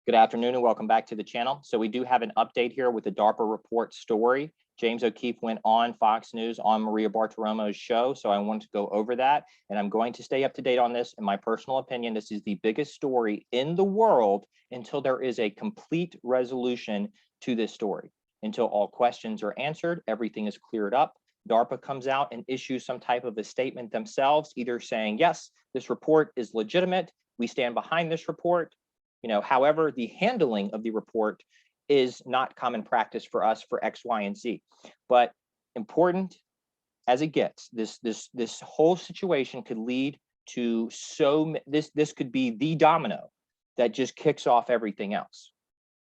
Good afternoon and welcome back to the channel. So we do have an update here with the DARPA report story. James O'Keefe went on Fox News on Maria Bartiromo's show, so I want to go over that, and I'm going to stay up to date on this. In my personal opinion, this is the biggest story in the world until there is a complete resolution to this story. Until all questions are answered, everything is cleared up. DARPA comes out and issues some type of a statement themselves, either saying, yes, this report is legitimate, we stand behind this report. However, the handling of the report is not common practice for us for X, Y, and Z. But important as it gets, this whole situation could lead to this could be the domino that just kicks off everything else.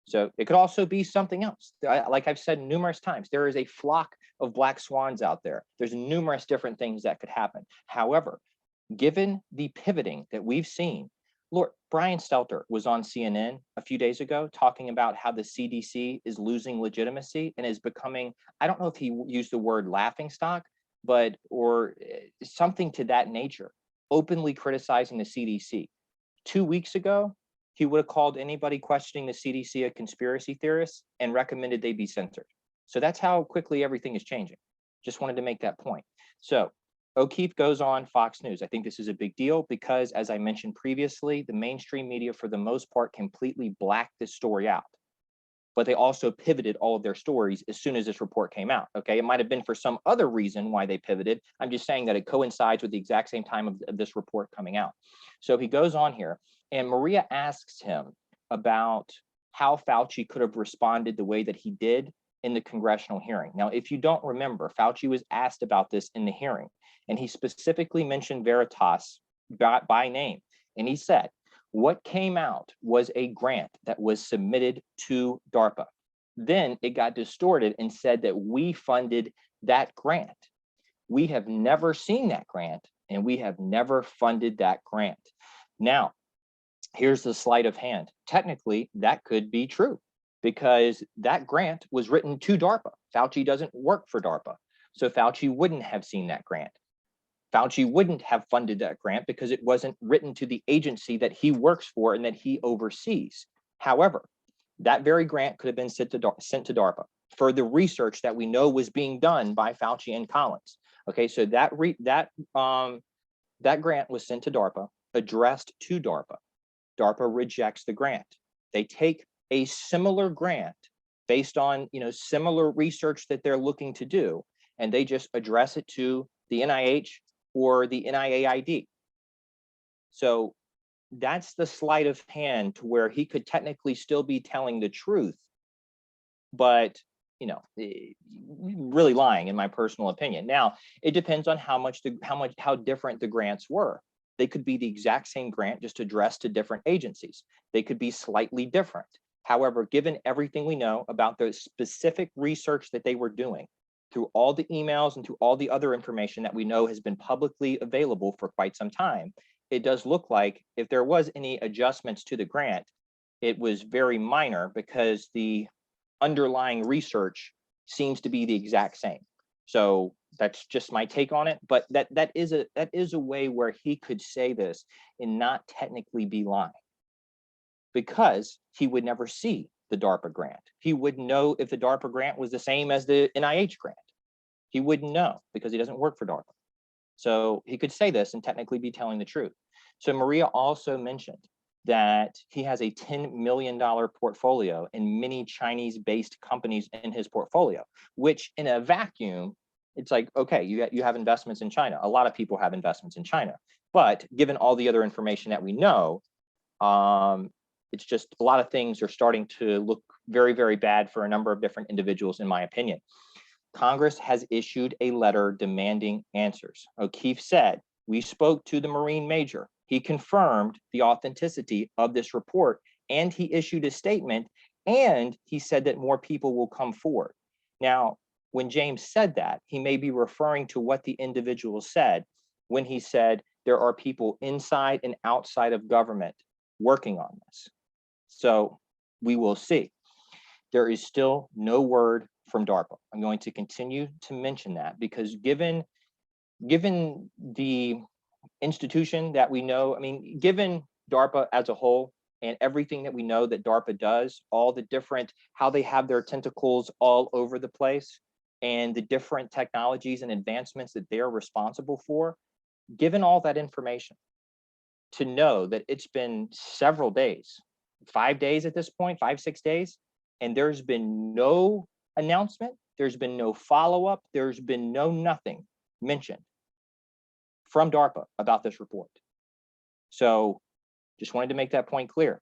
So it could also be something else. Like I've said numerous times, there is a flock of black swans out there. There's numerous different things that could happen. However, given the pivoting that we've seen, Lord, Brian Stelter was on CNN a few days ago talking about how the CDC is losing legitimacy and is becoming, I don't know if he used the word laughingstock, or something to that nature, openly criticizing the CDC. 2 weeks ago, he would have called anybody questioning the CDC a conspiracy theorist and recommended they be censored. So that's how quickly everything is changing. Just wanted to make that point. So O'Keefe goes on Fox News. I think this is a big deal because, as I mentioned previously, the mainstream media, for the most part, completely blacked this story out. But they also pivoted all of their stories as soon as this report came out. Okay, it might have been for some other reason why they pivoted. I'm just saying that it coincides with the exact same time of this report coming out. So he goes on here, and Maria asks him about how Fauci could have responded the way that he did in the congressional hearing. Now, if you don't remember, Fauci was asked about this in the hearing, and he specifically mentioned Veritas by name. And he said, what came out was a grant that was submitted to DARPA. Then it got distorted and said that we funded that grant. We have never seen that grant, and we have never funded that grant. Now, here's the sleight of hand. Technically, that could be true because that grant was written to DARPA. Fauci doesn't work for DARPA, so Fauci wouldn't have seen that grant. Fauci wouldn't have funded that grant because it wasn't written to the agency that he works for and that he oversees. However, that very grant could have been sent to DARPA for the research that we know was being done by Fauci and Collins. Okay, so that grant was sent to DARPA, addressed to DARPA. DARPA rejects the grant. They take a similar grant based on similar research that they're looking to do, and they just address it to the NIH or the NIAID. So that's the sleight of hand to where he could technically still be telling the truth, but really lying, in my personal opinion. Now, it depends on how different the grants were. They could be the exact same grant, just addressed to different agencies. They could be slightly different. However, given everything we know about the specific research that they were doing, through all the emails and through all the other information that we know has been publicly available for quite some time, it does look like if there was any adjustments to the grant, it was very minor because the underlying research seems to be the exact same. So that's just my take on it. But that is a way where he could say this and not technically be lying, because he would never see the DARPA grant. He wouldn't know if the DARPA grant was the same as the NIH grant. He wouldn't know because he doesn't work for DARPA. So he could say this and technically be telling the truth. So Maria also mentioned that he has a $10 million portfolio in many Chinese-based companies in his portfolio, which in a vacuum, it's like, okay, you have investments in China. A lot of people have investments in China. But given all the other information that we know, it's just a lot of things are starting to look very, very bad for a number of different individuals, in my opinion. Congress has issued a letter demanding answers. O'Keefe said, we spoke to the Marine Major. He confirmed the authenticity of this report, and he issued a statement, and he said that more people will come forward. Now, when James said that, he may be referring to what the individual said when he said there are people inside and outside of government working on this. So we will see. There is still no word from DARPA. I'm going to continue to mention that because given the institution that we know, given DARPA as a whole, and everything that we know that DARPA does, all the different, how they have their tentacles all over the place, and the different technologies and advancements that they're responsible for, given all that information, to know that it's been several days, 5 days at this point, 5, 6 days, and there's been no announcement, there's been no follow-up, there's been no nothing mentioned from DARPA about this report. So just wanted to make that point clear.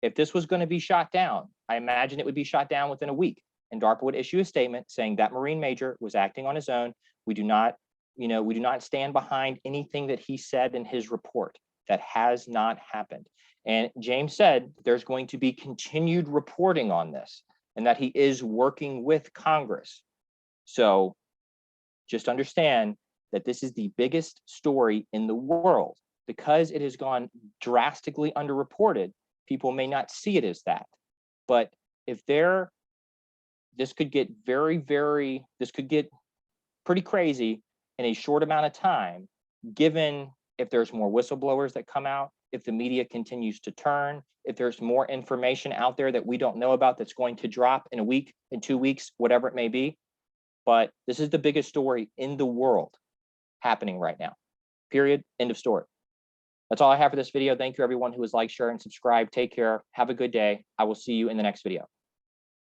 If this was going to be shot down, I imagine it would be shot down within a week, and DARPA would issue a statement saying that Marine major was acting on his own. We do not, we do not stand behind anything that he said in his report. That has not happened. And James said there's going to be continued reporting on this, and that he is working with Congress. So just understand that this is the biggest story in the world. Because it has gone drastically underreported, people may not see it as that. But if this could get this could get pretty crazy in a short amount of time, given if there's more whistleblowers that come out, if the media continues to turn, if there's more information out there that we don't know about that's going to drop in a week, in 2 weeks, whatever it may be. But this is the biggest story in the world happening right now. Period. End of story. That's all I have for this video. Thank you everyone who has liked, share, and subscribed. Take care. Have a good day. I will see you in the next video.